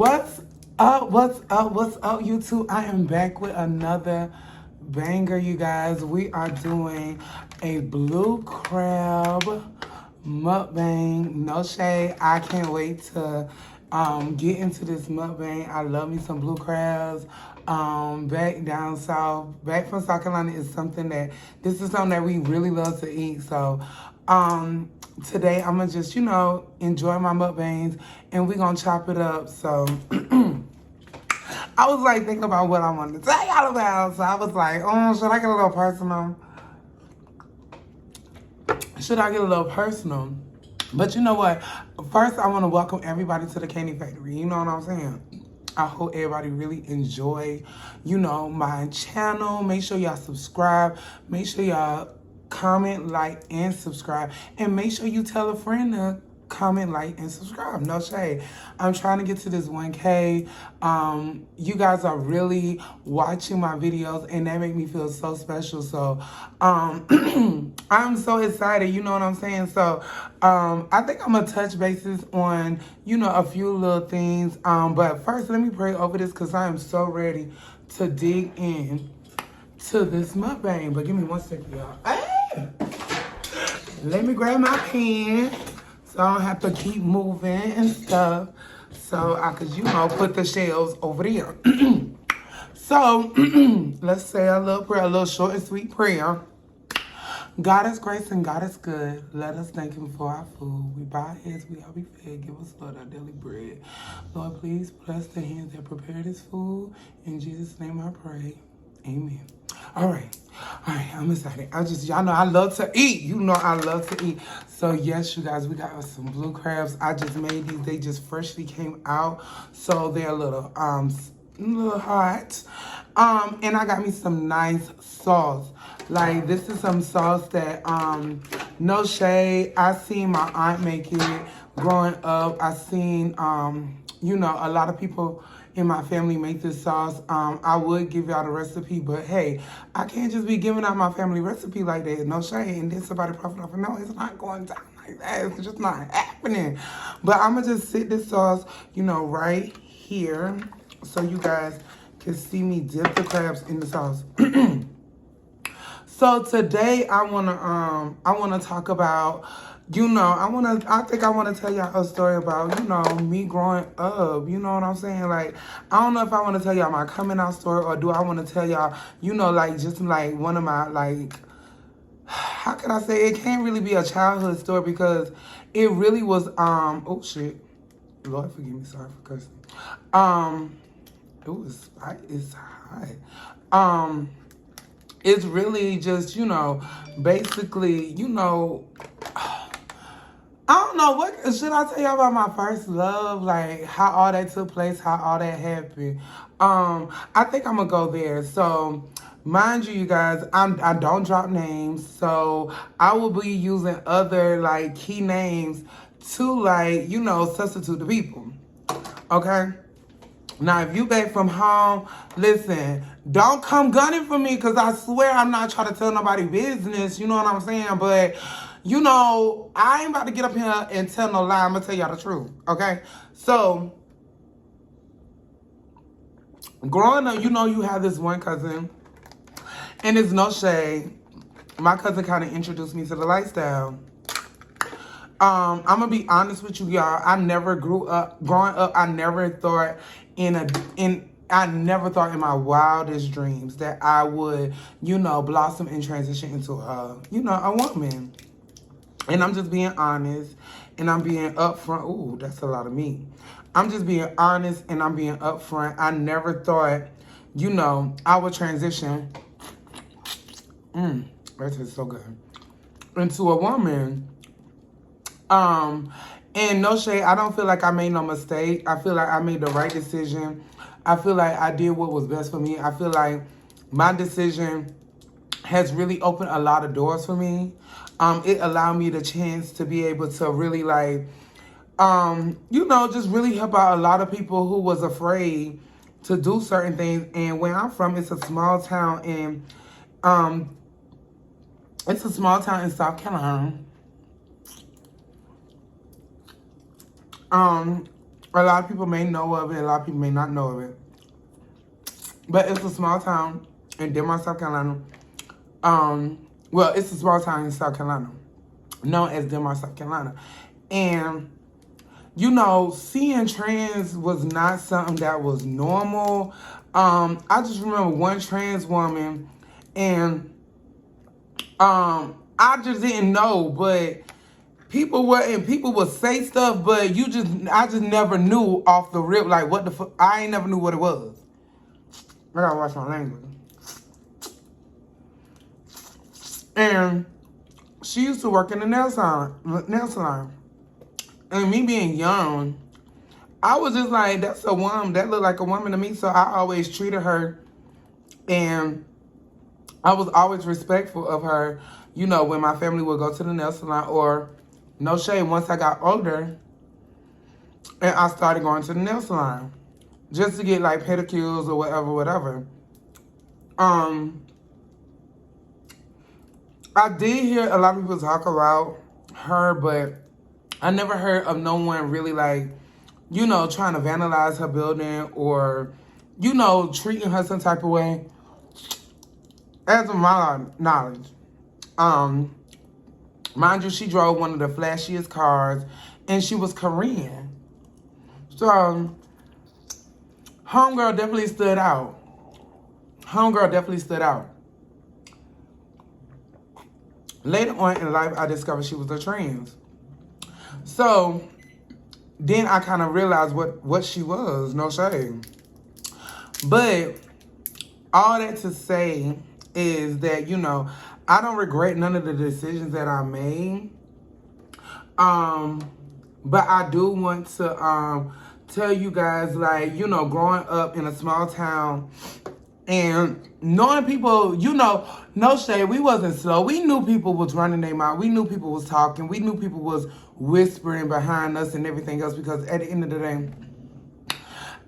What's up? What's up? What's up, YouTube? I am back with another banger, you guys. We are doing a blue crab mukbang. No shade. I can't wait to get into this mukbang. I love me some blue crabs. Back down south, back from South Carolina is something that this is something that we really love to eat. So, today I'm gonna just, enjoy my mukbangs and we're gonna chop it up. So I was like thinking about what I wanted to tell y'all about. So I was like, oh, should I get a little personal? Should I get a little personal? But you know what? First, I want to welcome everybody to the Candy Factory. You know what I'm saying? I hope everybody really enjoy, my channel. Make sure y'all subscribe. Make sure y'all comment, like, and subscribe. And make sure you tell a friend to comment, like, and subscribe. No shade. I'm trying to get to this 1K. You guys are really watching my videos, and that make me feel so special. So, I'm so excited. You know what I'm saying? So, I think I'm gonna touch bases on, a few little things. But first, let me pray over this because I am so ready to dig in to this mukbang. But give me 1 second, y'all. Hey! Let me grab my pen so I don't have to keep moving and stuff. So I could, put the shells over there. So let's say a little prayer, a little short and sweet prayer. God is grace and God is good. Let us thank him for our food. We bow our heads, we all be fed. Give us, Lord, our daily bread. Lord, please bless the hands that prepared this food. In Jesus' name I pray. Amen. All right, I'm excited. Y'all know I love to eat. You know I love to eat. So yes, you guys, we got us some blue crabs. I just made these. They just freshly came out. So they're a little hot. And I got me some nice sauce. Like, this is some sauce that, no shade. I seen my aunt make it growing up. I seen, a lot of people in my family make this sauce. I would give y'all the recipe, but hey, I can't just be giving out my family recipe like that. No shade. And then somebody profit off. No, it's not going down like that. It's just not happening. But I'm going to just sit this sauce, right here so you guys can see me dip the crabs in the sauce. So today I wanna talk about, I think I wanna tell y'all a story about, me growing up. You know what I'm saying? Like, I don't know if I wanna tell y'all my coming out story or do I wanna tell y'all, just like one of my, like, how can I say, it can't really be a childhood story because it really was, oh shit, Lord forgive me, sorry for cursing. It's hot. It's really just, basically, I don't know, what should I tell y'all about my first love, like how all that took place, how all that happened. I think I'm gonna go there. So, mind you, you guys, I don't drop names, so I will be using other like key names to like, substitute the people. Okay? Now, if you back from home, listen, don't come gunning for me because I swear I'm not trying to tell nobody business. You know what I'm saying? But, I ain't about to get up here and tell no lie. I'm going to tell y'all the truth, okay? So, growing up, you have this one cousin, and it's no shade. My cousin kind of introduced me to the lifestyle. I'm going to be honest with you, y'all. Growing up, I never thought I never thought in my wildest dreams that I would, blossom and transition into a woman. And I'm just being honest and I'm being upfront. Ooh, that's a lot of meat. I'm just being honest and I'm being upfront. I never thought, I would transition. That tastes so good. Into a woman. And no shade, I don't feel like I made no mistake. I feel like I made the right decision. I feel like I did what was best for me. I feel like my decision has really opened a lot of doors for me. It allowed me the chance to be able to really like, just really help out a lot of people who was afraid to do certain things. And where I'm from, it's a small town in South Carolina. A lot of people may know of it. A lot of people may not know of it. But it's a small town in Denmark, South Carolina. Well, it's a small town in South Carolina, known as Denmark, South Carolina. And, you know, seeing trans was not something that was normal. I just remember one trans woman, and I just didn't know, but people would say stuff, but I just never knew off the rip, like, what the fuck. I ain't never knew what it was. I gotta watch my language. And she used to work in the nail salon. And me being young, I was just like, that's a woman. That looked like a woman to me. So I always treated her, and I was always respectful of her. You know, when my family would go to the nail salon, or no shade, once I got older, and I started going to the nail salon just to get like pedicures or whatever. I did hear a lot of people talk about her, but I never heard of no one really, like, you know, trying to vandalize her building or, you know, treating her some type of way. As of my knowledge, mind you, she drove one of the flashiest cars, and she was Korean. So, homegirl definitely stood out. Later on in life, I discovered she was a trans. So, then I kind of realized what she was, no shade. But, all that to say is that, you know, I don't regret none of the decisions that I made. But I do want to tell you guys, like, you know, growing up in a small town and knowing people, you know, no shade, we wasn't slow. We knew people was running their mouth. We knew people was talking. We knew people was whispering behind us and everything else, because at the end of the day,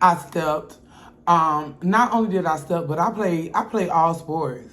I stepped. Not only did I step, but I played all sports.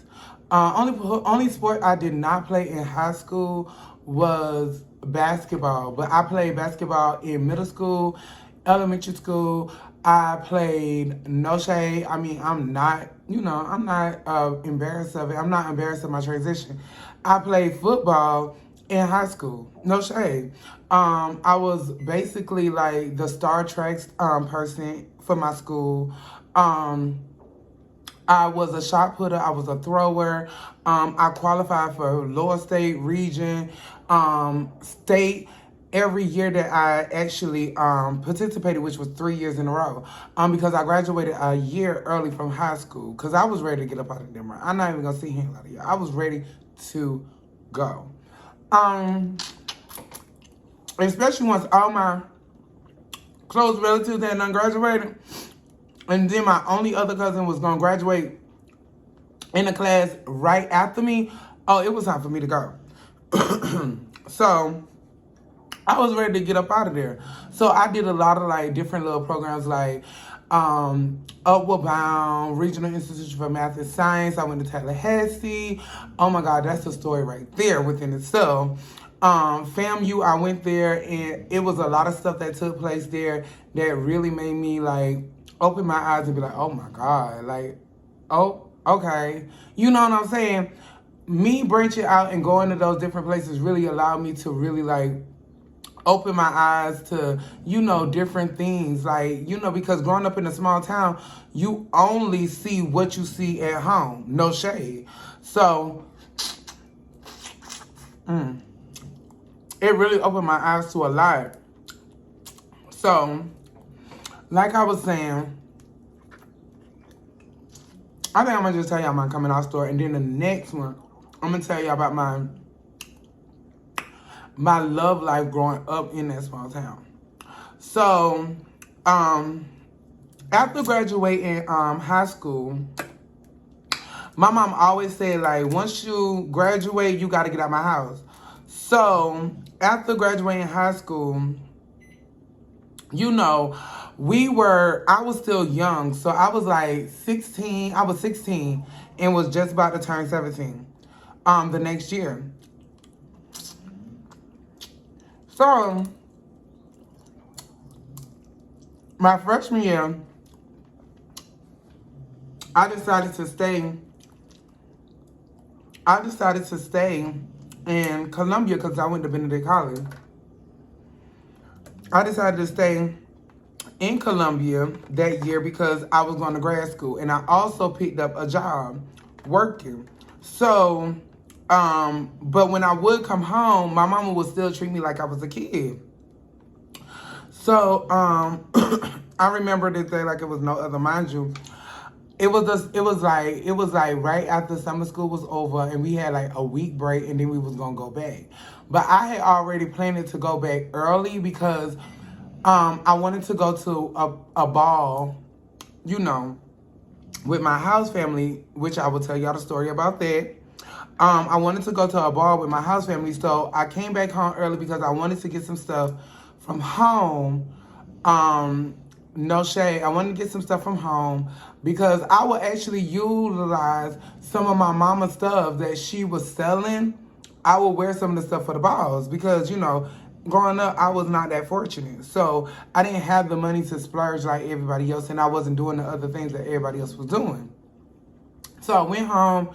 Only sport I did not play in high school was basketball. But I played basketball in middle school, elementary school. I played, no shade. I mean, I'm not embarrassed of it. I'm not embarrassed of my transition. I played football in high school, no shade. I was basically like the Star Trek person for my school. I was a shot putter. I was a thrower. I qualified for lower state, region, state every year that I actually participated, which was 3 years in a row. Because I graduated a year early from high school, because I was ready to get up out of Denmark. I'm not even gonna sit here and lie to you. I was ready to go. Especially once all my close relatives had done graduated. And then my only other cousin was going to graduate in a class right after me. Oh, it was time for me to go. So, I was ready to get up out of there. So, I did a lot of, like, different little programs, like Upward Bound, Regional Institute for Math and Science. I went to Tallahassee. Oh, my God, that's a story right there within itself. FAMU, I went there, and it was a lot of stuff that took place there that really made me, like, open my eyes and be like, oh my God, like, oh, okay. You know what I'm saying? Me branching out and going to those different places really allowed me to really, like, open my eyes to, you know, different things. Like, you know, because growing up in a small town, you only see what you see at home. No shade. So, it really opened my eyes to a lot. So, like I was saying, I think I'm going to just tell y'all my coming out story. And then the next one, I'm going to tell y'all about my love life growing up in that small town. So, after graduating high school, my mom always said, like, once you graduate, you got to get out of my house. So, after graduating high school, you know, I was still young. So I was like 16. I was 16 and was just about to turn 17 the next year. So my freshman year, I decided to stay. I decided to stay in Columbia because I went to Benedict College. I decided to stay in Columbia that year because I was going to grad school, and I also picked up a job working. So, but when I would come home, my mama would still treat me like I was a kid. So, I remember this day like it was no other. Mind you, it was like right after summer school was over, and we had like a week break, and then we was gonna go back. But I had already planned to go back early because I wanted to go to a ball, you know, with my house family, which I will tell y'all the story about that. I wanted to go to a ball with my house family, so I came back home early because I wanted to get some stuff from home. No shade. I wanted to get some stuff from home because I would actually utilize some of my mama's stuff that she was selling. I would wear some of the stuff for the balls because, you know, growing up, I was not that fortunate. So I didn't have the money to splurge like everybody else, and I wasn't doing the other things that everybody else was doing. So I went home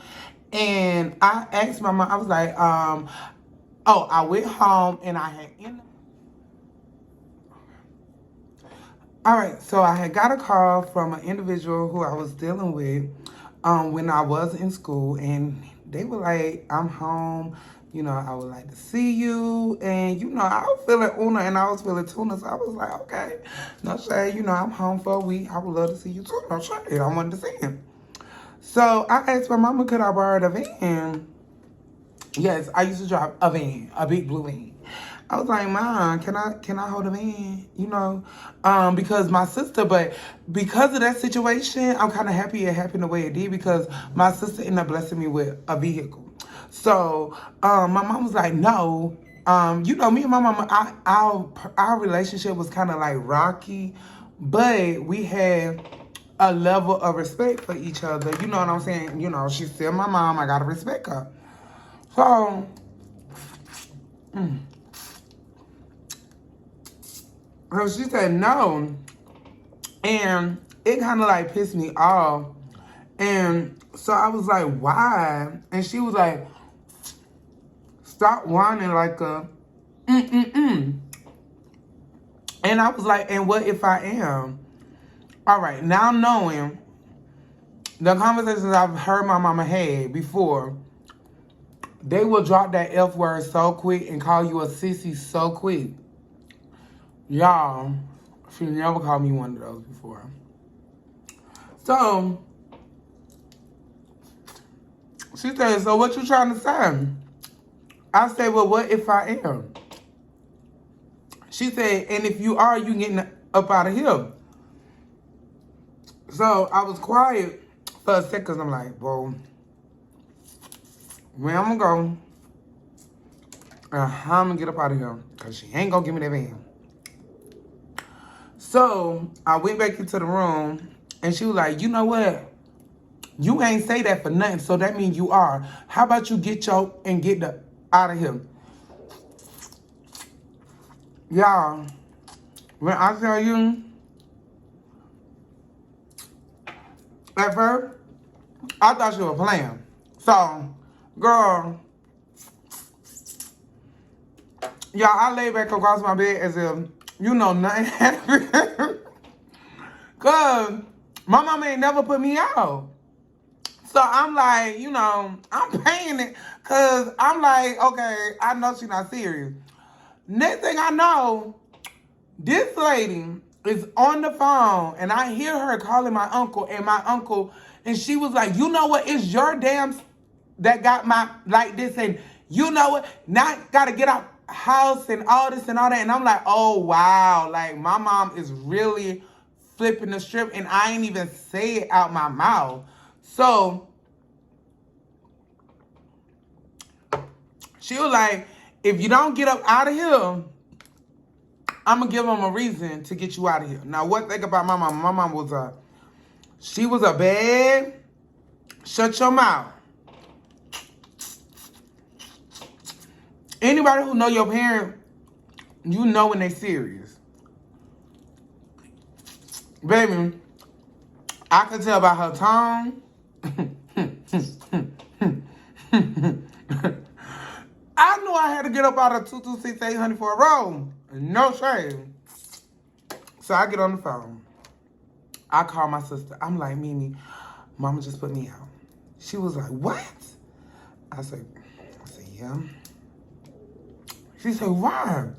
and I asked my mom, I was like, I went home and I had all right, so I had got a call from an individual who I was dealing with when I was in school, and they were like, I'm home, you know, I would like to see you. And, you know, I was feeling Una and I was feeling Tuna, so I was like, okay, no shade, you know, I'm home for a week. I would love to see you too, no shade. I wanted to see him. So I asked my mama, could I borrow the van? Yes, I used to drive a van, a big blue van. I was like, Mom, can I hold a van? You know, because my sister, but because of that situation, I'm kind of happy it happened the way it did because my sister ended up blessing me with a vehicle. So my mom was like, no. You know, me and my mama, our relationship was kind of like rocky, but we had a level of respect for each other. You know what I'm saying? You know, she's still my mom. I gotta respect her. So, so she said no, and it kind of like pissed me off. And so I was like, why? And she was like, stop whining like a mm-mm-mm. And I was like, and what if I am? All right, now knowing the conversations I've heard my mama had before, they will drop that F word so quick and call you a sissy so quick. Y'all, she never called me one of those before. So, she said, so what you trying to say? I said, well, what if I am? She said, and if you are, you getting up out of here. So, I was quiet for a second because I'm like, well, where I'm going to go, how I'm going to get up out of here because she ain't going to give me that van. So, I went back into the room, and she was like, you know what? You ain't say that for nothing, so that means you are. How about you get out of here? Y'all, when I tell you, at first, I thought she was playing. So, girl, y'all, I lay back across my bed as if, you know, nothing happened. Because my mama ain't never put me out. So I'm like, you know, I'm paying it. Because I'm like, okay, I know she's not serious. Next thing I know, this lady is on the phone. And I hear her calling my uncle. And she was like, you know what? It's your damn that got my, like this. And you know what? Now I got to get out house and all this and all that. And I'm like, oh, wow. Like, my mom is really flipping the script. And I ain't even say it out my mouth. So, she was like, if you don't get up out of here, I'm going to give them a reason to get you out of here. Now, one thing about my mom, she was a bad, shut your mouth. Anybody who know your parent, you know when they serious. Baby, I could tell by her tone. I knew I had to get up out of 226-800 for a roll. No shame. So I get on the phone. I call my sister. I'm like, Mimi, Mama just put me out. She was like, what? I said, yeah. She said, why?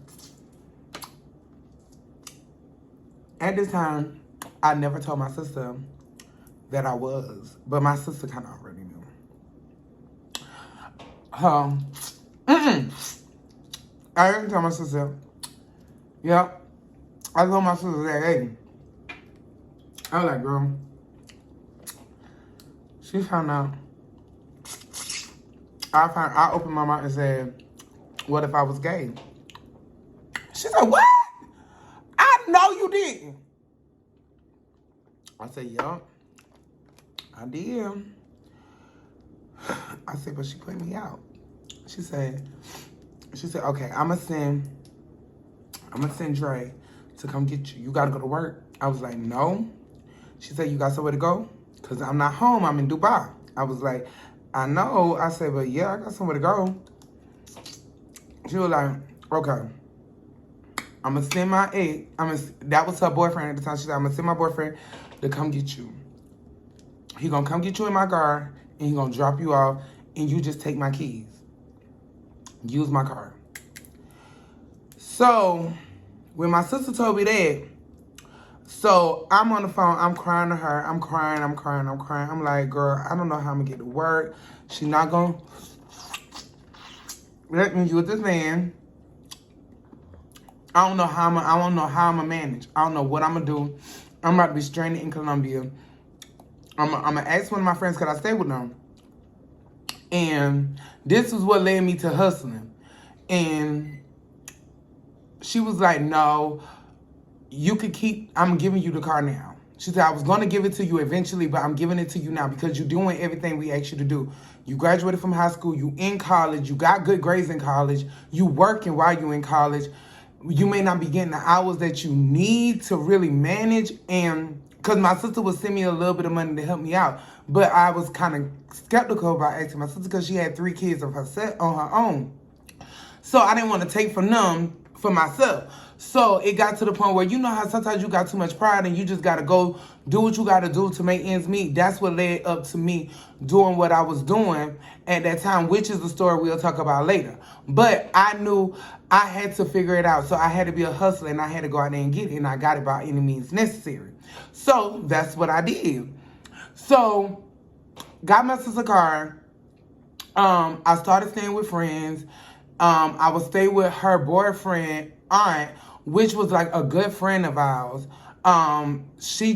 At this time, I never told my sister that I was, but my sister kind of already knew. I didn't tell my sister. Yep. I told my sister that, hey. I was like, girl. She found out. I opened my mouth and said, what if I was gay? She said, what? I know you didn't. I said, yup. I did. I said, but she put me out. She said, okay, I'ma send Dre to come get you. You gotta go to work. I was like, no. She said, you got somewhere to go? Because I'm not home, I'm in Dubai. I was like, I know. I said, but yeah, I got somewhere to go. She was like, okay. I'm gonna send my ex. That was her boyfriend at the time. She said, I'm gonna send my boyfriend to come get you. He gonna come get you in my car, and he gonna drop you off, and you just take my keys. Use my car. So, when my sister told me that, so I'm on the phone, I'm crying to her. I'm crying. I'm like, girl, I don't know how I'm gonna get to work. She not gonna let me use this man. I don't know how I'm gonna manage. I don't know what I'm gonna do. I'm about to be stranded in Colombia. I'm gonna ask one of my friends, could I stay with them? And this is what led me to hustling. And she was like, no, you could keep, I'm giving you the car now. She said, I was going to give it to you eventually, but I'm giving it to you now because you're doing everything we asked you to do. You graduated from high school, you in college, you got good grades in college, you working while you in college. You may not be getting the hours that you need to really manage, and because my sister would send me a little bit of money to help me out, but I was kind of skeptical about asking my sister because she had 3 kids of her set on her own. So I didn't want to take from them for myself. So it got to the point where, you know how sometimes you got too much pride and you just got to go do what you got to do to make ends meet. That's what led up to me doing what I was doing at that time, which is the story we'll talk about later. But I knew I had to figure it out. So I had to be a hustler and I had to go out there and get it. And I got it by any means necessary. So that's what I did. So got my sister a car. I started staying with friends. I would stay with her boyfriend, aunt, which was like a good friend of ours. She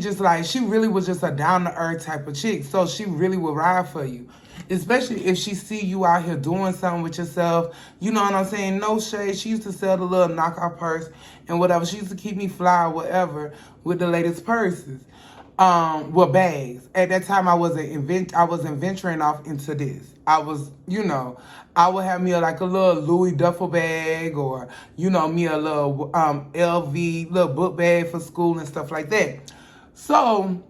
really was just a down-to-earth type of chick. So she really would ride for you. Especially if she see you out here doing something with yourself. You know what I'm saying? No shade. She used to sell the little knockoff purse and whatever. She used to keep me fly or whatever with the latest purses. With bags. At that time, I wasn't venturing off into this. I was, I would have me a little Louis duffel bag, or me a little LV little book bag for school and stuff like that. So,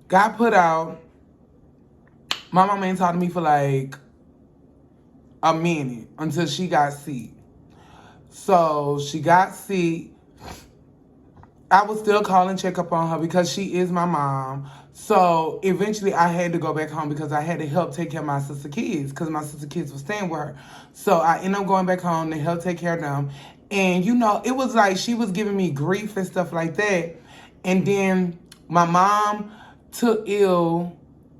got put out. My mama ain't talked to me for like a minute until she got sick. So she got sick. I would still call and check up on her because she is my mom. So eventually I had to go back home because I had to help take care of my sister's kids because my sister's kids were staying with her. So I ended up going back home to help take care of them. And, it was like she was giving me grief and stuff like that. And then my mom took ill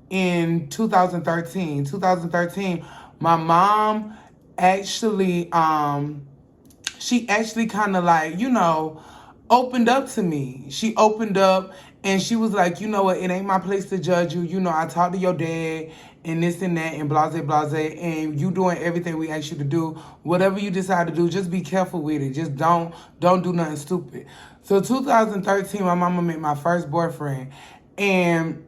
in 2013. 2013, my mom actually, she actually kind of opened up to me. She opened up and she was like, you know what, it ain't my place to judge you. I talked to your dad and this and that and blase, and you doing everything we asked you to do. Whatever you decide to do, just be careful with it. Just don't do nothing stupid. So 2013, my mama met my first boyfriend. And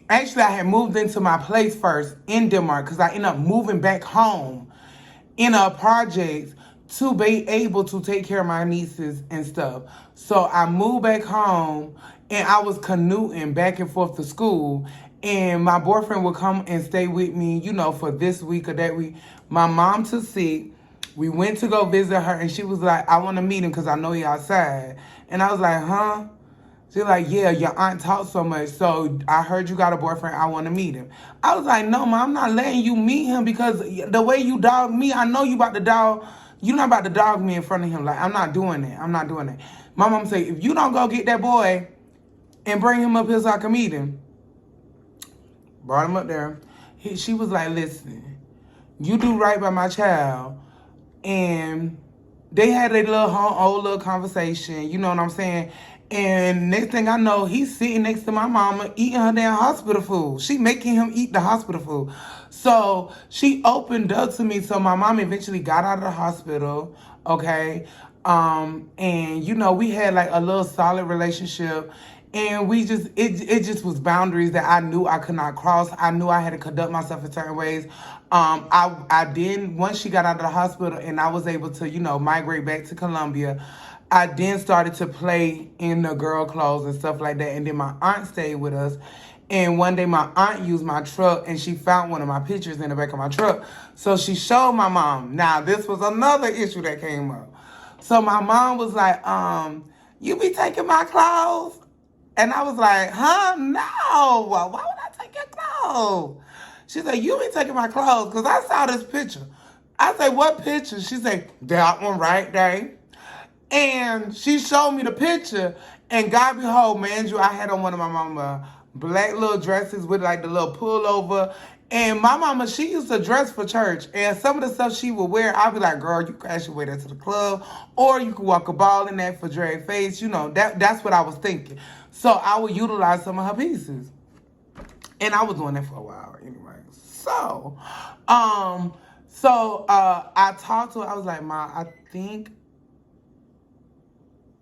actually, I had moved into my place first in Denmark because I ended up moving back home in a project to be able to take care of my nieces and stuff. So I moved back home and I was canoeing back and forth to school. And my boyfriend would come and stay with me, you know, for this week or that week. My mom took sick. We went to go visit her and she was like, I want to meet him because I know he outside. And I was like, huh? She's like, yeah, your aunt talks so much, so I heard you got a boyfriend, I want to meet him. I was like, no, ma, I'm not letting you meet him because the way you dog me, I know you you're not about to dog me in front of him. Like, I'm not doing that. I'm not doing that. My mom said, if you don't go get that boy and bring him up here so I can meet him, brought him up there. She was like, listen, you do right by my child. And they had a old little conversation, you know what I'm saying? And next thing I know, he's sitting next to my mama eating her damn hospital food. She making him eat the hospital food. So she opened up to me. So my mom eventually got out of the hospital, okay? And you know, we had like a little solid relationship. And we just, it just was boundaries that I knew I could not cross. I knew I had to conduct myself in certain ways. I did, once she got out of the hospital and I was able to, you know, migrate back to Columbia, I then started to play in the girl clothes and stuff like that. And then my aunt stayed with us. And one day my aunt used my truck and she found one of my pictures in the back of my truck. So she showed my mom. Now, this was another issue that came up. So my mom was like, you be taking my clothes? And I was like, huh? No. Why would I take your clothes? She said, you be taking my clothes because I saw this picture. I said, what picture? She said, that one right there. And she showed me the picture. And God behold, man, I had on one of my mama black little dresses with like the little pullover. And my mama, she used to dress for church. And some of the stuff she would wear, I'd be like, girl, you can actually wear that to the club. Or you could walk a ball in that for drag face. You know, that's what I was thinking. So I would utilize some of her pieces. And I was doing that for a while anyway. So, I talked to her. I was like, Ma, I think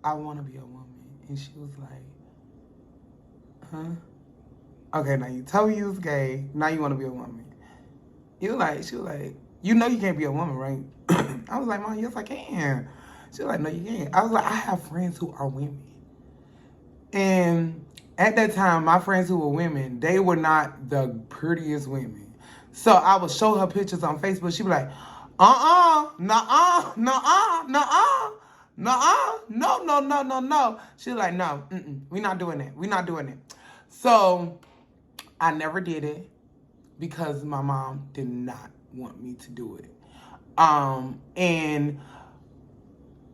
I want to be a woman. And she was like, huh? Okay, now you told me you was gay. Now you want to be a woman. She was like, you know you can't be a woman, right? I was like, Mom, yes, I can. She was like, no, you can't. I was like, I have friends who are women. And at that time, my friends who were women, they were not the prettiest women. So I would show her pictures on Facebook. She'd be like, nuh-uh, nuh-uh, nuh-uh, nuh-uh, nuh-uh, no. She's like, no, we're not doing that. We're not doing it. So I never did it because my mom did not want me to do it. And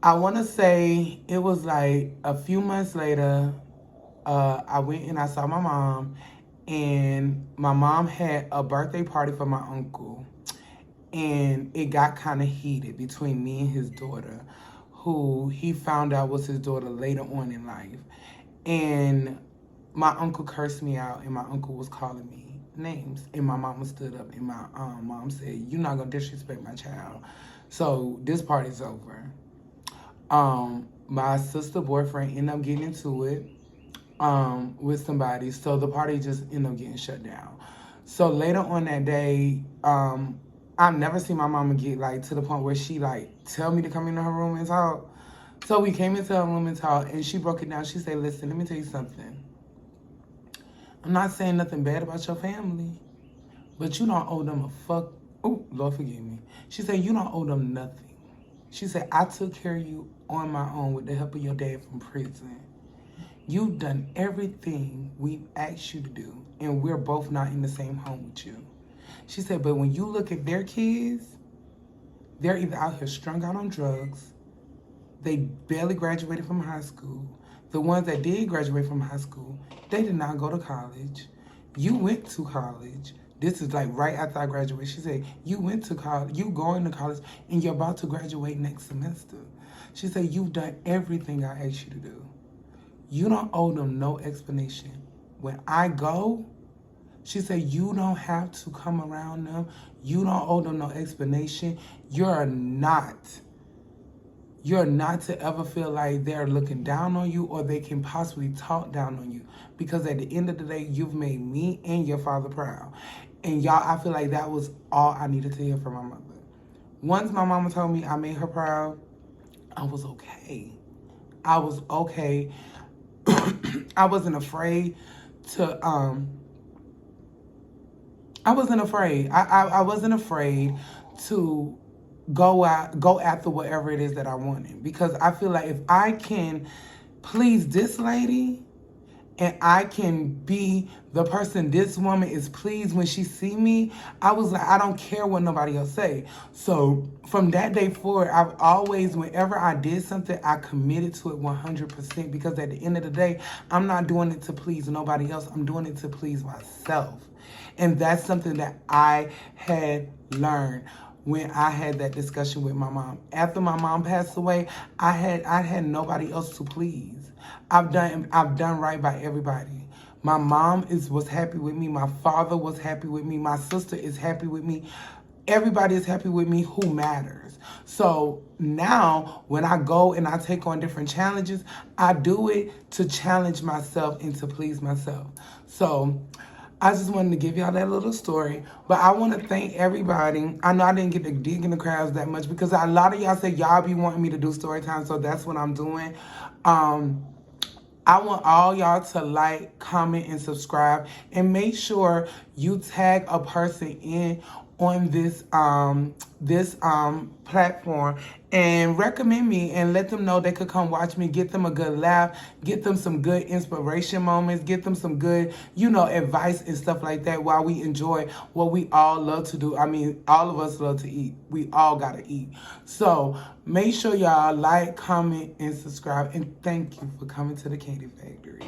I want to say it was like a few months later, I went and I saw my mom, and my mom had a birthday party for my uncle, and it got kind of heated between me and his daughter, who he found out was his daughter later on in life. And my uncle cursed me out, and my uncle was calling me names, and my mama stood up, and my mom said, you're not going to disrespect my child, so this party's over. My sister boyfriend ended up getting into it with somebody, so the party just ended up getting shut down. So later on that day, I've never seen my mama get like to the point where she like tell me to come into her room and talk. So we came into her room and talked, and she broke it down. She said, listen, let me tell you something. I'm not saying nothing bad about your family, but you don't owe them a fuck. Oh, Lord forgive me. She said, you don't owe them nothing. She said, I took care of you on my own with the help of your dad from prison. You've done everything we asked you to do, and we're both not in the same home with you. She said, but when you look at their kids, they're either out here strung out on drugs, they barely graduated from high school. The ones that did graduate from high school, they did not go to college. You went to college. This is like right after I graduated. She said, you went to college, you going to college, and you're about to graduate next semester. She said, you've done everything I asked you to do. You don't owe them no explanation. When I go, she said, you don't have to come around them. You don't owe them no explanation. You're not to ever feel like they're looking down on you or they can possibly talk down on you. Because at the end of the day, you've made me and your father proud. And y'all, I feel like that was all I needed to hear from my mother. once my mama told me I made her proud, I was okay. I was okay. I wasn't afraid to I wasn't afraid. I wasn't afraid to go after whatever it is that I wanted, because I feel like if I can please this lady, and I can be the person this woman is pleased when she see me, I was like, I don't care what nobody else say. So from that day forward, I've always, whenever I did something, I committed to it 100%, because at the end of the day, I'm not doing it to please nobody else. I'm doing it to please myself. And that's something that I had learned when I had that discussion with my mom. After my mom passed away, I had nobody else to please. I've done right by everybody. My mom was happy with me. My father was happy with me. My sister is happy with me. Everybody is happy with me who matters. So now when I go and I take on different challenges, I do it to challenge myself and to please myself. So I just wanted to give y'all that little story. But I want to thank everybody. I know I didn't get to dig in the crowds that much, because a lot of y'all say y'all be wanting me to do story time, so that's what I'm doing. I want all y'all to like, comment, and subscribe, and make sure you tag a person in on this platform, and recommend me and let them know they could come watch me, get them a good laugh, get them some good inspiration moments, get them some good, advice and stuff like that while we enjoy what we all love to do. I mean, all of us love to eat. We all gotta eat. So make sure y'all like, comment, and subscribe, and thank you for coming to the Candy Factory.